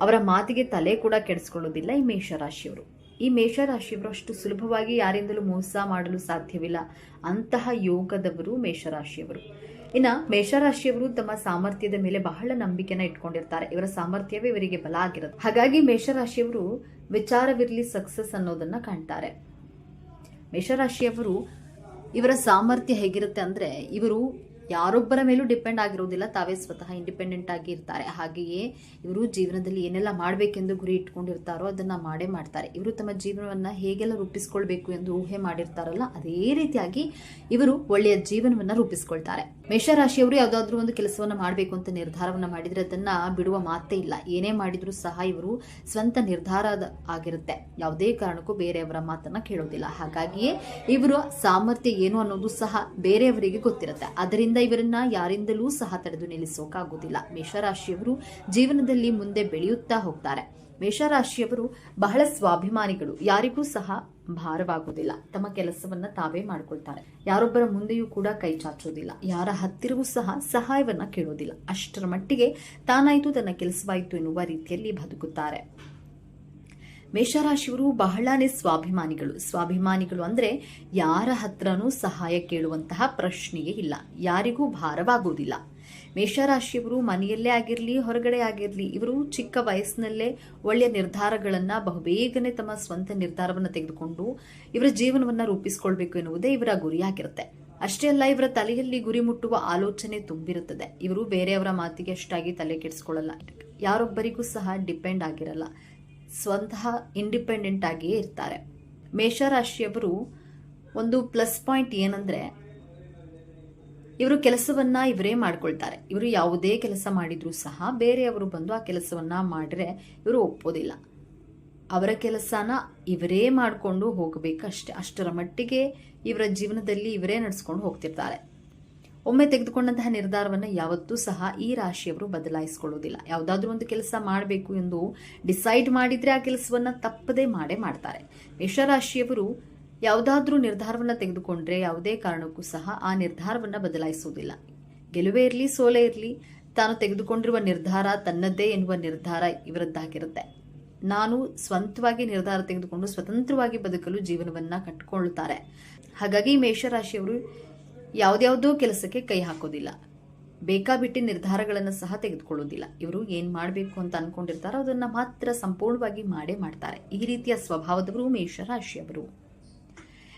S1: ಅವರ ಮಾತಿಗೆ ತಲೆ ಕೂಡ ಕೆಡಿಸ್ಕೊಳ್ಳೋದಿಲ್ಲ ಈ ಮೇಷರಾಶಿಯವರು. ಈ ಮೇಷರಾಶಿಯವರು ಅಷ್ಟು ಸುಲಭವಾಗಿ ಯಾರಿಂದಲೂ ಮೋಸ ಮಾಡಲು ಸಾಧ್ಯವಿಲ್ಲ. ಅಂತಹ ಯೋಗದವರು ಮೇಷರಾಶಿಯವರು. ಇನ್ನು ಮೇಷರಾಶಿಯವರು ತಮ್ಮ ಸಾಮರ್ಥ್ಯದ ಮೇಲೆ ಬಹಳ ನಂಬಿಕೆನ ಇಟ್ಕೊಂಡಿರ್ತಾರೆ. ಇವರ ಸಾಮರ್ಥ್ಯವೇ ಇವರಿಗೆ ಬಲ ಆಗಿರುತ್ತೆ. ಹಾಗಾಗಿ ಮೇಷರಾಶಿಯವರು ವಿಚಾರವಿರಲಿ ಸಕ್ಸಸ್ ಅನ್ನೋದನ್ನ ಕಾಣ್ತಾರೆ. ಮೇಷರಾಶಿಯವರು ಇವರ ಸಾಮರ್ಥ್ಯ ಹೇಗಿರುತ್ತೆ ಅಂದ್ರೆ, ಇವರು ಯಾರೊಬ್ಬರ ಮೇಲೂ ಡಿಪೆಂಡ್ ಆಗಿರೋದಿಲ್ಲ. ತಾವೇ ಸ್ವತಃ ಇಂಡಿಪೆಂಡೆಂಟ್ ಆಗಿ ಇರ್ತಾರೆ. ಹಾಗೆಯೇ ಇವರು ಜೀವನದಲ್ಲಿ ಏನೆಲ್ಲ ಮಾಡಬೇಕೆಂದು ಗುರಿ ಇಟ್ಕೊಂಡಿರ್ತಾರೋ ಅದನ್ನ ಮಾಡೇ ಮಾಡ್ತಾರೆ. ಇವರು ತಮ್ಮ ಜೀವನವನ್ನ ಹೇಗೆಲ್ಲ ರೂಪಿಸ್ಕೊಳ್ಬೇಕು ಎಂದು ಊಹೆ ಮಾಡಿರ್ತಾರಲ್ಲ, ಅದೇ ರೀತಿಯಾಗಿ ಇವರು ಒಳ್ಳೆಯ ಜೀವನವನ್ನ ರೂಪಿಸ್ಕೊಳ್ತಾರೆ. ಮೇಷರಾಶಿಯವರು ಯಾವುದಾದ್ರೂ ಒಂದು ಕೆಲಸವನ್ನ ಮಾಡಬೇಕು ಅಂತ ನಿರ್ಧಾರವನ್ನ ಮಾಡಿದ್ರೆ ಅದನ್ನ ಬಿಡುವ ಮಾತೇ ಇಲ್ಲ. ಏನೇ ಮಾಡಿದ್ರು ಸಹ ಇವರು ಸ್ವಂತ ನಿರ್ಧಾರ ಆಗಿರುತ್ತೆ. ಯಾವುದೇ ಕಾರಣಕ್ಕೂ ಬೇರೆಯವರ ಮಾತನ್ನ ಕೇಳೋದಿಲ್ಲ. ಹಾಗಾಗಿಯೇ ಇವರ ಸಾಮರ್ಥ್ಯ ಏನು ಅನ್ನೋದು ಸಹ ಬೇರೆಯವರಿಗೆ ಗೊತ್ತಿರುತ್ತೆ. ಅದರಿಂದ ಇವರನ್ನ ಯಾರಿಂದಲೂ ಸಹ ತಡೆದು ನಿಲ್ಲಿಸೋಕಾಗುವುದಿಲ್ಲ. ಮೇಷರಾಶಿಯವರು ಜೀವನದಲ್ಲಿ ಮುಂದೆ ಬೆಳೆಯುತ್ತಾ ಹೋಗ್ತಾರೆ. ಮೇಷರಾಶಿಯವರು ಬಹಳ ಸ್ವಾಭಿಮಾನಿಗಳು. ಯಾರಿಗೂ ಸಹ ಭಾರವಾಗುವುದಿಲ್ಲ. ತಮ್ಮ ಕೆಲಸವನ್ನ ತಾವೇ ಮಾಡ್ಕೊಳ್ತಾರೆ. ಯಾರೊಬ್ಬರ ಮುಂದೆಯೂ ಕೂಡ ಕೈ ಚಾಚೋದಿಲ್ಲ. ಯಾರ ಹತ್ತಿರವೂ ಸಹ ಸಹಾಯವನ್ನ ಕೇಳೋದಿಲ್ಲ. ಅಷ್ಟರ ಮಟ್ಟಿಗೆ ತಾನಾಯ್ತು ತನ್ನ ಕೆಲಸವಾಯಿತು ಎನ್ನುವ ರೀತಿಯಲ್ಲಿ ಬದುಕುತ್ತಾರೆ. ಮೇಷರಾಶಿಯವರು ಬಹಳನೇ ಸ್ವಾಭಿಮಾನಿಗಳು ಅಂದ್ರೆ ಯಾರ ಹತ್ರನೂ ಸಹಾಯ ಕೇಳುವಂತಹ ಪ್ರಶ್ನೆಯೇ ಇಲ್ಲ. ಯಾರಿಗೂ ಭಾರವಾಗುವುದಿಲ್ಲ. ಮೇಷರಾಶಿಯವರು ಮನೆಯಲ್ಲೇ ಆಗಿರ್ಲಿ ಹೊರಗಡೆ ಆಗಿರ್ಲಿ, ಇವರು ಚಿಕ್ಕ ವಯಸ್ಸಿನಲ್ಲೇ ಒಳ್ಳೆಯ ನಿರ್ಧಾರಗಳನ್ನ ಬಹುಬೇಗನೆ ತಮ್ಮ ಸ್ವಂತ ನಿರ್ಧಾರವನ್ನ ತೆಗೆದುಕೊಂಡು ಇವರ ಜೀವನವನ್ನ ರೂಪಿಸಿಕೊಳ್ಬೇಕು ಎನ್ನುವುದೇ ಇವರ ಗುರಿಯಾಗಿರುತ್ತೆ. ಅಷ್ಟೇ ಅಲ್ಲ, ಇವರ ತಲೆಯಲ್ಲಿ ಗುರಿ ಮುಟ್ಟುವ ಆಲೋಚನೆ ತುಂಬಿರುತ್ತದೆ. ಇವರು ಬೇರೆಯವರ ಮಾತಿಗೆ ಅಷ್ಟಾಗಿ ತಲೆ ಕೆಡಿಸಿಕೊಳ್ಳಲ್ಲ. ಯಾರೊಬ್ಬರಿಗೂ ಸಹ ಡಿಪೆಂಡ್ ಆಗಿರಲ್ಲ. ಸ್ವಂತಹ ಇಂಡಿಪೆಂಡೆಂಟ್ ಆಗಿಯೇ ಇರ್ತಾರೆ. ಮೇಷರಾಶಿಯವರು ಒಂದು ಪ್ಲಸ್ ಪಾಯಿಂಟ್ ಏನಂದ್ರೆ, ಇವರು ಕೆಲಸವನ್ನ ಇವರೇ ಮಾಡ್ಕೊಳ್ತಾರೆ. ಇವರು ಯಾವುದೇ ಕೆಲಸ ಮಾಡಿದ್ರೂ ಸಹ ಬೇರೆಯವರು ಬಂದು ಆ ಕೆಲಸವನ್ನ ಮಾಡಿದ್ರೆ ಇವರು ಒಪ್ಪೋದಿಲ್ಲ. ಅವರ ಕೆಲಸನ ಇವರೇ ಮಾಡಿಕೊಂಡು ಹೋಗಬೇಕಷ್ಟೆ. ಅಷ್ಟರ ಮಟ್ಟಿಗೆ ಇವರ ಜೀವನದಲ್ಲಿ ಇವರೇ ನಡೆಸ್ಕೊಂಡು ಹೋಗ್ತಿರ್ತಾರೆ. ಒಮ್ಮೆ ತೆಗೆದುಕೊಂಡಂತಹ ನಿರ್ಧಾರವನ್ನು ಯಾವತ್ತೂ ಸಹ ಈ ರಾಶಿಯವರು ಬದಲಾಯಿಸಿಕೊಳ್ಳುವುದಿಲ್ಲ. ಯಾವುದಾದ್ರೂ ಒಂದು ಕೆಲಸ ಮಾಡಬೇಕು ಎಂದು ಡಿಸೈಡ್ ಮಾಡಿದ್ರೆ ಆ ಕೆಲಸವನ್ನ ತಪ್ಪದೇ ಮಾಡೇ ಮಾಡ್ತಾರೆ. ಮೇಷರಾಶಿಯವರು ಯಾವುದಾದ್ರೂ ನಿರ್ಧಾರವನ್ನ ತೆಗೆದುಕೊಂಡ್ರೆ ಯಾವುದೇ ಕಾರಣಕ್ಕೂ ಸಹ ಆ ನಿರ್ಧಾರವನ್ನ ಬದಲಾಯಿಸುವುದಿಲ್ಲ. ಗೆಲುವೇ ಇರಲಿ ಸೋಲೆ ಇರಲಿ, ತಾನು ತೆಗೆದುಕೊಂಡಿರುವ ನಿರ್ಧಾರ ತನ್ನದೇ ಎನ್ನುವ ನಿರ್ಧಾರ ಇವರದ್ದಾಗಿರುತ್ತೆ. ನಾನು ಸ್ವಂತವಾಗಿ ನಿರ್ಧಾರ ತೆಗೆದುಕೊಂಡು ಸ್ವತಂತ್ರವಾಗಿ ಬದುಕಲು ಜೀವನವನ್ನ ಕಟ್ಟಿಕೊಳ್ಳುತ್ತಾರೆ. ಹಾಗಾಗಿ ಮೇಷರಾಶಿಯವರು ಯಾವುದ್ಯಾವುದೋ ಕೆಲಸಕ್ಕೆ ಕೈ ಹಾಕೋದಿಲ್ಲ. ಬೇಕಾಬಿಟ್ಟಿ ನಿರ್ಧಾರಗಳನ್ನು ಸಹ ತೆಗೆದುಕೊಳ್ಳೋದಿಲ್ಲ. ಇವರು ಏನ್ ಮಾಡಬೇಕು ಅಂತ ಅನ್ಕೊಂಡಿರ್ತಾರೋ ಅದನ್ನ ಮಾತ್ರ ಸಂಪೂರ್ಣವಾಗಿ ಮಾಡೇ ಮಾಡ್ತಾರೆ. ಈ ರೀತಿಯ ಸ್ವಭಾವದವರು ಮೇಷರಾಶಿಯವರು.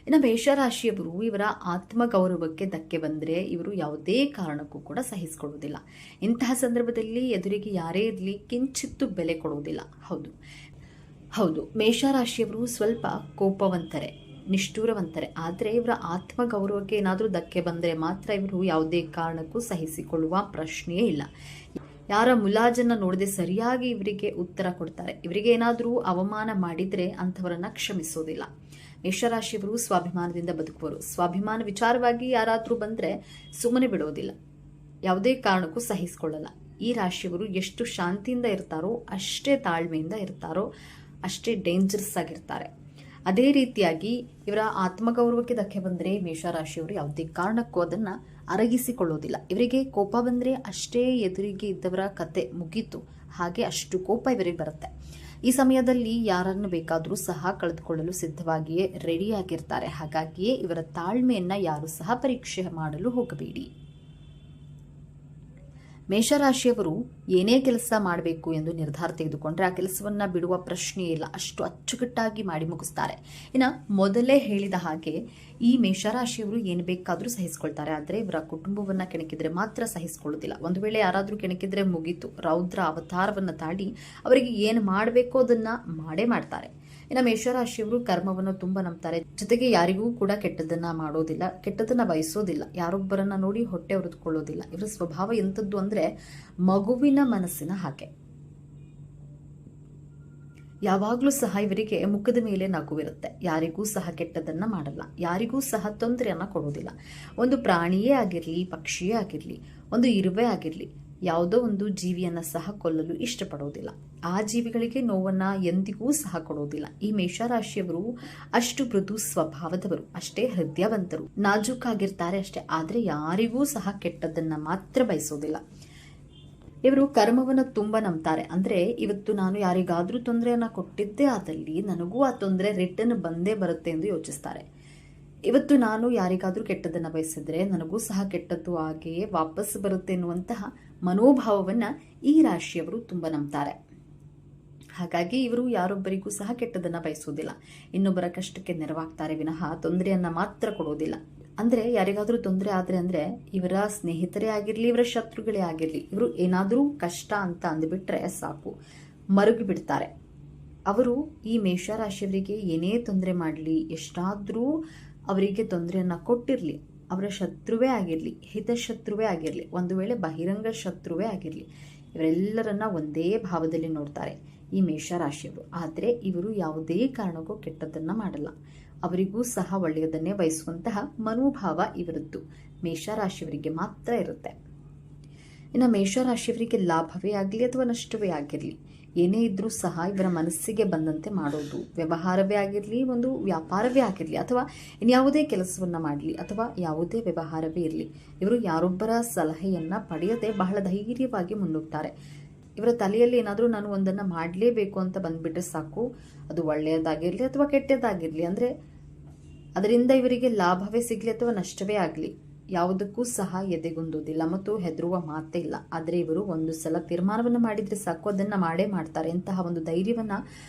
S1: ಇನ್ನು ಮೇಷರಾಶಿಯವರು ಇವರ ಆತ್ಮಗೌರವಕ್ಕೆ ಧಕ್ಕೆ ಬಂದ್ರೆ ಇವರು ಯಾವುದೇ ಕಾರಣಕ್ಕೂ ಕೂಡ ಸಹಿಸಿಕೊಳ್ಳುವುದಿಲ್ಲ. ಇಂತಹ ಸಂದರ್ಭದಲ್ಲಿ ಎದುರಿಗೆ ಯಾರೇ ಇರಲಿ ಕಿಂಚಿತ್ತು ಬೆಲೆ ಕೊಡುವುದಿಲ್ಲ. ಹೌದು, ಮೇಷರಾಶಿಯವರು ಸ್ವಲ್ಪ ಕೋಪವಂತರೆ, ನಿಷ್ಠೂರವಂತರೆ. ಆದರೆ ಇವರ ಆತ್ಮಗೌರವಕ್ಕೆ ಏನಾದರೂ ಧಕ್ಕೆ ಬಂದರೆ ಮಾತ್ರ ಇವರು ಯಾವುದೇ ಕಾರಣಕ್ಕೂ ಸಹಿಸಿಕೊಳ್ಳುವ ಪ್ರಶ್ನೆಯೇ ಇಲ್ಲ. ಯಾರ ಮುಲಾಜನ್ನ ನೋಡದೆ ಸರಿಯಾಗಿ ಇವರಿಗೆ ಉತ್ತರ ಕೊಡ್ತಾರೆ. ಇವರಿಗೆ ಏನಾದರೂ ಅವಮಾನ ಮಾಡಿದ್ರೆ ಅಂಥವರನ್ನ ಕ್ಷಮಿಸೋದಿಲ್ಲ. ಮೇಷರಾಶಿಯವರು ಸ್ವಾಭಿಮಾನದಿಂದ ಬದುಕುವರು. ಸ್ವಾಭಿಮಾನ ವಿಚಾರವಾಗಿ ಯಾರಾದರೂ ಬಂದ್ರೆ ಸುಮ್ಮನೆ ಬಿಡೋದಿಲ್ಲ. ಯಾವುದೇ ಕಾರಣಕ್ಕೂ ಸಹಿಸಿಕೊಳ್ಳಲ್ಲ. ಈ ರಾಶಿಯವರು ಎಷ್ಟು ಶಾಂತಿಯಿಂದ ಇರ್ತಾರೋ ಅಷ್ಟೇ ತಾಳ್ಮೆಯಿಂದ ಇರ್ತಾರೋ ಅಷ್ಟೇ ಡೇಂಜರಸ್ ಆಗಿರ್ತಾರೆ. ಅದೇ ರೀತಿಯಾಗಿ ಇವರ ಆತ್ಮಗೌರವಕ್ಕೆ ಧಕ್ಕೆ ಬಂದರೆ ಮೇಷರಾಶಿಯವರು ಯಾವುದೇ ಕಾರಣಕ್ಕೂ ಅದನ್ನ ಅರಗಿಸಿಕೊಳ್ಳೋದಿಲ್ಲ. ಇವರಿಗೆ ಕೋಪ ಬಂದರೆ ಅಷ್ಟೇ ಎದುರಿಗೆ ಇದ್ದವರ ಕತೆ ಮುಗೀತು. ಹಾಗೆ ಅಷ್ಟು ಕೋಪ ಇವರಿಗೆ ಬರುತ್ತೆ.
S2: ಈ ಸಮಯದಲ್ಲಿ ಯಾರನ್ನು ಬೇಕಾದರೂ ಸಹ ಕಳೆದುಕೊಳ್ಳಲು ಸಿದ್ಧವಾಗಿಯೇ ರೆಡಿಯಾಗಿರ್ತಾರೆ. ಹಾಗಾಗಿಯೇ ಇವರ ತಾಳ್ಮೆಯನ್ನ ಯಾರು ಸಹ ಪರೀಕ್ಷೆ ಮಾಡಲು ಹೋಗಬೇಡಿ. ಮೇಷರಾಶಿಯವರು ಏನೇ ಕೆಲಸ ಮಾಡಬೇಕು ಎಂದು ನಿರ್ಧಾರ ತೆಗೆದುಕೊಂಡ್ರೆ ಆ ಕೆಲಸವನ್ನ ಬಿಡುವ ಪ್ರಶ್ನೆಯೇ ಇಲ್ಲ, ಅಷ್ಟು ಅಚ್ಚುಕಟ್ಟಾಗಿ ಮಾಡಿ ಮುಗಿಸ್ತಾರೆ. ಇನ್ನು ಮೊದಲೇ ಹೇಳಿದ ಹಾಗೆ ಈ ಮೇಷರಾಶಿಯವರು ಏನು ಬೇಕಾದರೂ ಸಹಿಸಿಕೊಳ್ತಾರೆ, ಆದರೆ ಇವರ ಕುಟುಂಬವನ್ನ ಕೆಣಕಿದ್ರೆ ಮಾತ್ರ ಸಹಿಸಿಕೊಳ್ಳುವುದಿಲ್ಲ. ಒಂದು ವೇಳೆ ಯಾರಾದರೂ ಕೆಣಕಿದ್ರೆ ಮುಗೀತು, ರೌದ್ರ ಅವತಾರವನ್ನ ತಾಳಿ ಅವರಿಗೆ ಏನು ಮಾಡಬೇಕೋ ಅದನ್ನ ಮಾಡೇ ಮಾಡ್ತಾರೆ. ಇನ್ನು ಮೇಷರಾಶಿಯವರು ಕರ್ಮವನ್ನು ತುಂಬ ನಂಬ್ತಾರೆ, ಜೊತೆಗೆ ಯಾರಿಗೂ ಕೂಡ ಕೆಟ್ಟದನ್ನ ಮಾಡೋದಿಲ್ಲ, ಕೆಟ್ಟದನ್ನ ಬಯಸೋದಿಲ್ಲ, ಯಾರೊಬ್ಬರನ್ನ ನೋಡಿ ಹೊಟ್ಟೆ ಹೊರೆದುಕೊಳ್ಳೋದಿಲ್ಲ. ಇವರ ಸ್ವಭಾವ ಎಂಥದ್ದು ಅಂದ್ರೆ ಮಗುವಿನ ಮನಸ್ಸಿನ ಹಾಗೆ. ಯಾವಾಗಲೂ ಸಹ ಇವರಿಗೆ ಮುಖದ ಮೇಲೆ ನಗುವಿರುತ್ತೆ, ಯಾರಿಗೂ ಸಹ ಕೆಟ್ಟದನ್ನ ಮಾಡಲ್ಲ, ಯಾರಿಗೂ ಸಹ ತೊಂದರೆಯನ್ನ ಕೊಡೋದಿಲ್ಲ. ಒಂದು ಪ್ರಾಣಿಯೇ ಆಗಿರಲಿ, ಪಕ್ಷಿಯೇ ಆಗಿರಲಿ, ಒಂದು ಇರುವೆ ಆಗಿರಲಿ, ಯಾವುದೋ ಒಂದು ಜೀವಿಯನ್ನ ಸಹ ಕೊಲ್ಲಲು ಇಷ್ಟಪಡೋದಿಲ್ಲ, ಆ ಜೀವಿಗಳಿಗೆ ನೋವನ್ನ ಎಂದಿಗೂ ಸಹ ಕೊಡೋದಿಲ್ಲ. ಈ ಮೇಷರಾಶಿಯವರು ಅಷ್ಟು ಮೃದು ಸ್ವಭಾವದವರು, ಅಷ್ಟೇ ಹೃದಯವಂತರು, ನಾಜೂಕಾಗಿರ್ತಾರೆ ಅಷ್ಟೇ, ಆದ್ರೆ ಯಾರಿಗೂ ಸಹ ಕೆಟ್ಟದನ್ನ ಮಾತ್ರ ಬಯಸೋದಿಲ್ಲ. ಇವರು ಕರ್ಮವನ್ನು ತುಂಬಾ ನಂಬ್ತಾರೆ. ಅಂದ್ರೆ ಇವತ್ತು ನಾನು ಯಾರಿಗಾದ್ರೂ ತೊಂದರೆಯನ್ನ ಕೊಟ್ಟಿದ್ದೇ ಆದಲ್ಲಿ ನನಗೂ ಆ ತೊಂದರೆ ರಿಟರ್ನ್ ಬಂದೇ ಬರುತ್ತೆ ಎಂದು ಯೋಚಿಸ್ತಾರೆ. ಇವತ್ತು ನಾನು ಯಾರಿಗಾದ್ರೂ ಕೆಟ್ಟದನ್ನ ಬಯಸಿದ್ರೆ ನನಗೂ ಸಹ ಕೆಟ್ಟದ್ದು ಹಾಗೆಯೇ ವಾಪಸ್ ಬರುತ್ತೆ ಎನ್ನುವಂತಹ ಮನೋಭಾವವನ್ನ ಈ ರಾಶಿಯವರು ತುಂಬಾ ನಂಬ್ತಾರೆ. ಹಾಗಾಗಿ ಇವರು ಯಾರೊಬ್ಬರಿಗೂ ಸಹ ಕೆಟ್ಟದನ್ನ ಬಯಸುವುದಿಲ್ಲ, ಇನ್ನೊಬ್ಬರ ಕಷ್ಟಕ್ಕೆ ನೆರವಾಗ್ತಾರೆ ವಿನಃ ತೊಂದರೆಯನ್ನ ಮಾತ್ರ ಕೊಡೋದಿಲ್ಲ. ಅಂದ್ರೆ ಯಾರಿಗಾದ್ರೂ ತೊಂದರೆ ಆದ್ರೆ ಅಂದ್ರೆ ಇವರ ಸ್ನೇಹಿತರೇ ಆಗಿರ್ಲಿ, ಇವರ ಶತ್ರುಗಳೇ ಆಗಿರ್ಲಿ, ಇವರು ಏನಾದ್ರೂ ಕಷ್ಟ ಅಂತ ಅಂದ್ಬಿಟ್ರೆ ಸಾಕು ಮರುಗಿ ಬಿಡ್ತಾರೆ. ಅವರು ಈ ಮೇಷರಾಶಿಯವರಿಗೆ ಏನೇ ತೊಂದರೆ ಮಾಡಲಿ, ಎಷ್ಟಾದ್ರೂ ಅವರಿಗೆ ತೊಂದರೆಯನ್ನ ಕೊಟ್ಟಿರ್ಲಿ, ಅವರ ಶತ್ರುವೇ ಆಗಿರಲಿ, ಹಿತಶತ್ರುವೇ ಆಗಿರಲಿ, ಒಂದು ವೇಳೆ ಬಹಿರಂಗ ಶತ್ರುವೇ ಆಗಿರಲಿ, ಇವರೆಲ್ಲರನ್ನ ಒಂದೇ ಭಾವದಲ್ಲಿ ನೋಡ್ತಾರೆ ಈ ಮೇಷರಾಶಿಯವರು. ಆದರೆ ಇವರು ಯಾವುದೇ ಕಾರಣಕ್ಕೂ ಕೆಟ್ಟದನ್ನ ಮಾಡಲ್ಲ, ಅವರಿಗೂ ಸಹ ಒಳ್ಳೆಯದನ್ನೇ ಬಯಸುವಂತಹ ಮನೋಭಾವ ಇವರದ್ದು ಮೇಷರಾಶಿಯವರಿಗೆ ಮಾತ್ರ ಇರುತ್ತೆ. ಇನ್ನು ಮೇಷರಾಶಿಯವರಿಗೆ ಲಾಭವೇ ಆಗಲಿ ಅಥವಾ ನಷ್ಟವೇ ಆಗಿರಲಿ, ಏನೇ ಇದ್ರೂ ಸಹ ಇವರ ಮನಸ್ಸಿಗೆ ಬಂದಂತೆ ಮಾಡೋದು, ವ್ಯವಹಾರವೇ ಆಗಿರಲಿ, ಒಂದು ವ್ಯಾಪಾರವೇ ಆಗಿರಲಿ, ಅಥವಾ ಇನ್ಯಾವುದೇ ಕೆಲಸವನ್ನ ಮಾಡಲಿ, ಅಥವಾ ಯಾವುದೇ ವ್ಯವಹಾರವೇ ಇರಲಿ, ಇವರು ಯಾರೊಬ್ಬರ ಸಲಹೆಯನ್ನ ಪಡೆಯದೆ ಬಹಳ ಧೈರ್ಯವಾಗಿ ಮುನ್ನುಗ್ತಾರೆ. ಇವರ ತಲೆಯಲ್ಲಿ ಏನಾದರೂ ನಾನು ಒಂದನ್ನು ಮಾಡಲೇಬೇಕು ಅಂತ ಬಂದ್ಬಿಟ್ರೆ ಸಾಕು, ಅದು ಒಳ್ಳೆಯದಾಗಿರಲಿ ಅಥವಾ ಕೆಟ್ಟದಾಗಿರಲಿ, ಅಂದರೆ ಅದರಿಂದ ಇವರಿಗೆ ಲಾಭವೇ ಸಿಗಲಿ ಅಥವಾ ನಷ್ಟವೇ ಆಗಲಿ, ಯಾವುದಕ್ಕೂ ಸಹ ಎದೆಗುಂದುವುದಿಲ್ಲ ಮತ್ತು ಹೆದರುವ ಮಾತೇ ಇಲ್ಲ. ಆದರೆ ಇವರು ಒಂದು ಸಲ ತೀರ್ಮಾನವನ್ನು ಮಾಡಿದರೆ ಸಾಕು, ಅದನ್ನು ಮಾಡೇ ಮಾಡ್ತಾರೆ. ಇಂತಹ ಒಂದು ಧೈರ್ಯವನ್ನು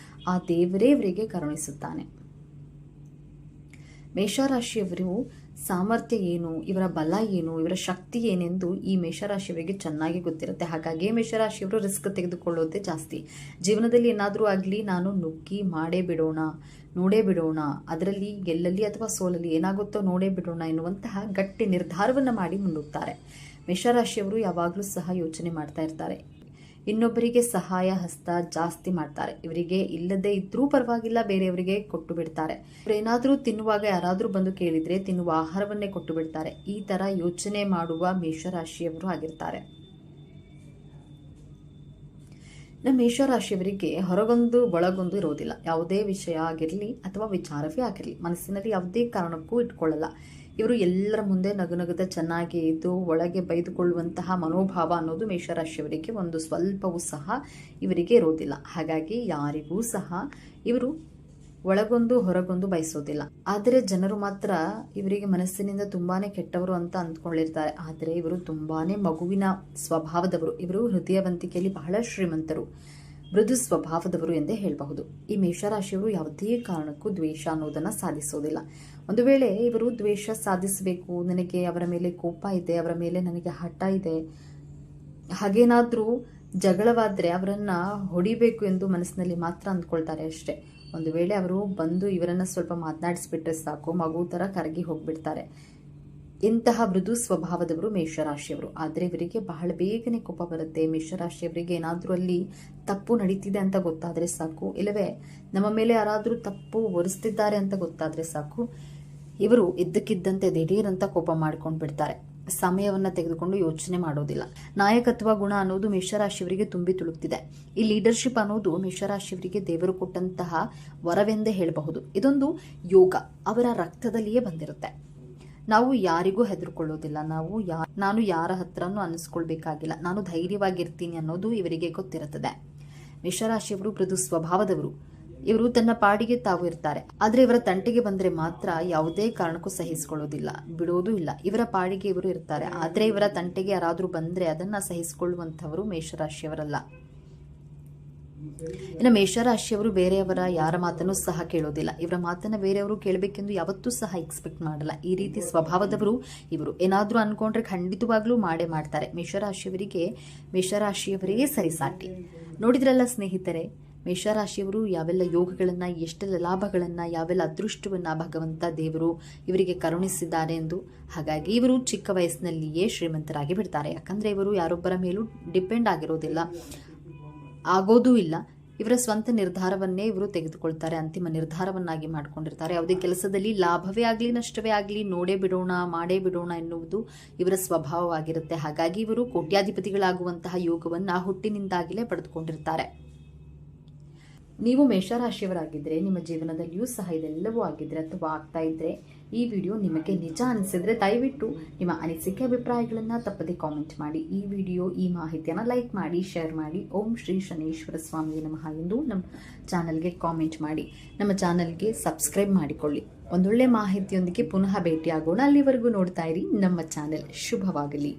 S2: ಆ ದೇವರೇ ಇವರಿಗೆ ಕರುಣಿಸುತ್ತಾನೆ. ಮೇಷರಾಶಿಯವರು ಸಾಮರ್ಥ್ಯ ಏನು, ಇವರ ಬಲ ಏನು, ಇವರ ಶಕ್ತಿ ಏನೆಂದು ಈ ಮೇಷರಾಶಿಯವರಿಗೆ ಚೆನ್ನಾಗಿ ಗೊತ್ತಿರುತ್ತೆ. ಹಾಗಾಗಿ ಮೇಷರಾಶಿಯವರು ರಿಸ್ಕ್ ತೆಗೆದುಕೊಳ್ಳೋದೇ ಜಾಸ್ತಿ. ಜೀವನದಲ್ಲಿ ಏನಾದರೂ ಆಗಲಿ ನಾನು ನುಗ್ಗಿ ಮಾಡೇ ಬಿಡೋಣ, ನೋಡೇ ಬಿಡೋಣ, ಅದರಲ್ಲಿ ಗೆಲ್ಲಲಿ ಅಥವಾ ಸೋಲಲಿ ಏನಾಗುತ್ತೋ ನೋಡೇ ಬಿಡೋಣ ಎನ್ನುವಂತಹ ಗಟ್ಟಿ ನಿರ್ಧಾರವನ್ನು ಮಾಡಿ ಮುನ್ನುಗ್ತಾರೆ. ಮೇಷರಾಶಿಯವರು ಯಾವಾಗಲೂ ಸಹ ಯೋಚನೆ ಮಾಡ್ತಾ ಇರ್ತಾರೆ, ಇನ್ನೊಬ್ಬರಿಗೆ ಸಹಾಯ ಹಸ್ತ ಜಾಸ್ತಿ ಮಾಡ್ತಾರೆ. ಇವರಿಗೆ ಇಲ್ಲದೆ ಇದ್ರೂ ಪರವಾಗಿಲ್ಲ, ಬೇರೆಯವರಿಗೆ ಕೊಟ್ಟು ಬಿಡ್ತಾರೆ. ಏನಾದರೂ ತಿನ್ನುವಾಗ ಯಾರಾದರೂ ಬಂದು ಕೇಳಿದ್ರೆ ತಿನ್ನುವ ಆಹಾರವನ್ನೇ ಕೊಟ್ಟು ಬಿಡ್ತಾರೆ. ಈ ತರ ಯೋಚನೆ ಮಾಡುವ ಮೇಷರಾಶಿಯವರು ಆಗಿರ್ತಾರೆ. ನಮ್ಮ ಮೇಷರಾಶಿಯವರಿಗೆ ಹೊರಗೊಂದು ಒಳಗೊಂದು ಇರೋದಿಲ್ಲ. ಯಾವುದೇ ವಿಷಯ ಆಗಿರಲಿ ಅಥವಾ ವಿಚಾರವೇ ಆಗಿರಲಿ ಮನಸ್ಸಿನಲ್ಲಿ ಯಾವುದೇ ಕಾರಣಕ್ಕೂ ಇಟ್ಕೊಳ್ಳಲ್ಲ. ಇವರು ಎಲ್ಲರ ಮುಂದೆ ನಗುನಗುತ್ತಾ ಚೆನ್ನಾಗಿ ಇದ್ದು ಒಳಗೆ ಬೈದುಕೊಳ್ಳುವಂತಹ ಮನೋಭಾವ ಅನ್ನೋದು ಮೇಷರಾಶಿಯವರಿಗೆ ಒಂದು ಸ್ವಲ್ಪವೂ ಸಹ ಇವರಿಗೆ ಇರೋದಿಲ್ಲ. ಹಾಗಾಗಿ ಯಾರಿಗೂ ಸಹ ಇವರು ಒಳಗೊಂದು ಹೊರಗೊಂದು ಬಯಸೋದಿಲ್ಲ. ಆದರೆ ಜನರು ಮಾತ್ರ ಇವರಿಗೆ ಮನಸ್ಸಿನಿಂದ ತುಂಬಾನೇ ಕೆಟ್ಟವರು ಅಂತ ಅಂದ್ಕೊಂಡಿರ್ತಾರೆ. ಆದರೆ ಇವರು ತುಂಬಾನೇ ಮಗುವಿನ ಸ್ವಭಾವದವರು. ಇವರು ಹೃದಯವಂತಿಕೆಯಲ್ಲಿ ಬಹಳ ಶ್ರೀಮಂತರು, ಮೃದು ಸ್ವಭಾವದವರು ಎಂದೇ ಹೇಳಬಹುದು. ಈ ಮೇಷರಾಶಿಯವರು ಯಾವುದೇ ಕಾರಣಕ್ಕೂ ದ್ವೇಷ ಅನ್ನೋದನ್ನ ಸಾಧಿಸೋದಿಲ್ಲ. ಒಂದು ವೇಳೆ ಇವರು ದ್ವೇಷ ಸಾಧಿಸಬೇಕು, ನನಗೆ ಅವರ ಮೇಲೆ ಕೋಪ ಇದೆ, ಅವರ ಮೇಲೆ ನನಗೆ ಹಠ ಇದೆ, ಹಾಗೇನಾದ್ರೂ ಜಗಳವಾದ್ರೆ ಅವರನ್ನ ಹೊಡಿಬೇಕು ಎಂದು ಮನಸ್ಸಿನಲ್ಲಿ ಮಾತ್ರ ಅಂದ್ಕೊಳ್ತಾರೆ ಅಷ್ಟೇ. ಒಂದು ವೇಳೆ ಅವರು ಬಂದು ಇವರನ್ನ ಸ್ವಲ್ಪ ಮಾತನಾಡಿಸ್ಬಿಟ್ರೆ ಸಾಕು, ಮಗು ತರ ಕರಗಿ ಹೋಗ್ಬಿಡ್ತಾರೆ. ಇಂತಹ ಮೃದು ಸ್ವಭಾವದವರು ಮೇಷರಾಶಿಯವರು. ಆದರೆ ಇವರಿಗೆ ಬಹಳ ಬೇಗನೆ ಕೋಪ ಬರುತ್ತೆ. ಮೇಷರಾಶಿಯವರಿಗೆ ಏನಾದರೂ ಅಲ್ಲಿ ತಪ್ಪು ನಡೀತಿದೆ ಅಂತ ಗೊತ್ತಾದ್ರೆ ಸಾಕು, ಇಲ್ಲವೇ ನಮ್ಮ ಮೇಲೆ ಯಾರಾದರೂ ತಪ್ಪು ಒರೆಸ್ತಿದ್ದಾರೆ ಅಂತ ಗೊತ್ತಾದ್ರೆ ಸಾಕು, ಇವರು ಇದ್ದಕ್ಕಿದ್ದಂತೆ ದಿಢೀರಂತ ಕೋಪ ಮಾಡ್ಕೊಂಡು ಬಿಡ್ತಾರೆ. ಸಮಯವನ್ನ ತೆಗೆದುಕೊಂಡು ಯೋಚನೆ ಮಾಡೋದಿಲ್ಲ. ನಾಯಕತ್ವ ಗುಣ ಅನ್ನೋದು ಮೇಷರಾಶಿಯವರಿಗೆ ತುಂಬಿ ತುಳುಕ್ತಿದೆ. ಈ ಲೀಡರ್ಶಿಪ್ ಅನ್ನೋದು ಮೇಷರಾಶಿಯವರಿಗೆ ದೇವರು ಕೊಟ್ಟಂತಹ ವರವೆಂದೇ ಹೇಳಬಹುದು. ಇದೊಂದು ಯೋಗ, ಅವರ ರಕ್ತದಲ್ಲಿಯೇ ಬಂದಿರುತ್ತೆ. ನಾವು ಯಾರಿಗೂ ಹೆದರ್ಕೊಳ್ಳೋದಿಲ್ಲ, ನಾನು ಯಾರ ಹತ್ರನೂ ಅನ್ನಿಸ್ಕೊಳ್ಬೇಕಾಗಿಲ್ಲ, ನಾನು ಧೈರ್ಯವಾಗಿರ್ತೀನಿ ಅನ್ನೋದು ಇವರಿಗೆ ಗೊತ್ತಿರುತ್ತದೆ. ಮೇಷರಾಶಿಯವರು ಮೃದು ಸ್ವಭಾವದವರು. ಇವರು ತನ್ನ ಪಾಡಿಗೆ ತಾವು ಇರ್ತಾರೆ. ಆದರೆ ಇವರ ತಂಟೆಗೆ ಬಂದರೆ ಮಾತ್ರ ಯಾವುದೇ ಕಾರಣಕ್ಕೂ ಸಹಿಸಿಕೊಳ್ಳೋದಿಲ್ಲ, ಬಿಡೋದೂ ಇಲ್ಲ. ಇವರ ಪಾಡಿಗೆ ಇವರು ಇರ್ತಾರೆ. ಆದರೆ ಇವರ ತಂಟೆಗೆ ಯಾರಾದರೂ ಬಂದರೆ ಅದನ್ನು ಸಹಿಸಿಕೊಳ್ಳುವಂಥವರು ಮೇಷರಾಶಿಯವರಲ್ಲ. ಇನ್ನು ಮೇಷರಾಶಿಯವರು ಬೇರೆಯವರ ಯಾರ ಮಾತನ್ನು ಸಹ ಕೇಳೋದಿಲ್ಲ. ಇವರ ಮಾತನ್ನು ಬೇರೆಯವರು ಕೇಳಬೇಕೆಂದು ಯಾವತ್ತೂ ಸಹ ಎಕ್ಸ್ಪೆಕ್ಟ್ ಮಾಡಲ್ಲ. ಈ ರೀತಿ ಸ್ವಭಾವದವರು ಇವರು. ಏನಾದರೂ ಅನ್ಕೊಂಡ್ರೆ ಖಂಡಿತವಾಗ್ಲೂ ಮಾಡೇ ಮಾಡ್ತಾರೆ. ಮೇಷರಾಶಿಯವರೇ ಸರಿಸಾಟಿ. ನೋಡಿದ್ರಲ್ಲ ಸ್ನೇಹಿತರೆ, ಮೇಷರಾಶಿಯವರು ಯಾವೆಲ್ಲ ಯೋಗಗಳನ್ನು, ಎಷ್ಟೆಲ್ಲ ಲಾಭಗಳನ್ನು, ಯಾವೆಲ್ಲ ಅದೃಷ್ಟವನ್ನು ಭಗವಂತ ದೇವರು ಇವರಿಗೆ ಕರುಣಿಸಿದ್ದಾರೆ ಎಂದು. ಹಾಗಾಗಿ ಇವರು ಚಿಕ್ಕ ವಯಸ್ಸಿನಲ್ಲಿಯೇ ಶ್ರೀಮಂತರಾಗಿ ಬಿಡ್ತಾರೆ. ಯಾಕಂದರೆ ಇವರು ಯಾರೊಬ್ಬರ ಮೇಲೂ ಡಿಪೆಂಡ್ ಆಗಿರೋದಿಲ್ಲ, ಆಗೋದೂ ಇಲ್ಲ. ಇವರ ಸ್ವಂತ ನಿರ್ಧಾರವನ್ನೇ ಇವರು ತೆಗೆದುಕೊಳ್ತಾರೆ, ಅಂತಿಮ ನಿರ್ಧಾರವನ್ನಾಗಿ ಮಾಡಿಕೊಂಡಿರ್ತಾರೆ. ಯಾವುದೇ ಕೆಲಸದಲ್ಲಿ ಲಾಭವೇ ಆಗಲಿ ನಷ್ಟವೇ ಆಗಲಿ ನೋಡೇ ಬಿಡೋಣ, ಮಾಡೇ ಬಿಡೋಣ ಎನ್ನುವುದು ಇವರ ಸ್ವಭಾವವಾಗಿರುತ್ತೆ. ಹಾಗಾಗಿ ಇವರು ಕೋಟ್ಯಾಧಿಪತಿಗಳಾಗುವಂತಹ ಯೋಗವನ್ನು ಹುಟ್ಟಿನಿಂದಾಗಲೇ ಪಡೆದುಕೊಂಡಿರ್ತಾರೆ. ನೀವು ಮೇಷರಾಶಿಯವರಾಗಿದ್ದರೆ ನಿಮ್ಮ ಜೀವನದಲ್ಲಿಯೂ ಸಹ ಇದೆಲ್ಲವೂ ಆಗಿದ್ರೆ ಅಥವಾ ಆಗ್ತಾ ಇದ್ರೆ ಈ ವಿಡಿಯೋ ನಿಮಗೆ ನಿಜ ಅನಿಸಿದ್ರೆ ದಯವಿಟ್ಟು ನಿಮ್ಮ ಅನಿಸಿಕೆ ಅಭಿಪ್ರಾಯಗಳನ್ನು ತಪ್ಪದೆ ಕಾಮೆಂಟ್ ಮಾಡಿ. ಈ ವಿಡಿಯೋ, ಈ ಮಾಹಿತಿಯನ್ನು ಲೈಕ್ ಮಾಡಿ, ಶೇರ್ ಮಾಡಿ. ಓಂ ಶ್ರೀ ಶನೇಶ್ವರ ಸ್ವಾಮಿಯೇ ನಮಃ ಎಂದು ನಮ್ಮ ಚಾನಲ್ಗೆ ಕಾಮೆಂಟ್ ಮಾಡಿ. ನಮ್ಮ ಚಾನಲ್ಗೆ ಸಬ್ಸ್ಕ್ರೈಬ್ ಮಾಡಿಕೊಳ್ಳಿ. ಒಂದೊಳ್ಳೆ ಮಾಹಿತಿಯೊಂದಿಗೆ ಪುನಃ ಭೇಟಿಯಾಗೋಣ. ಅಲ್ಲಿವರೆಗೂ ನೋಡ್ತಾ ಇರಿ ನಮ್ಮ ಚಾನೆಲ್. ಶುಭವಾಗಲಿ.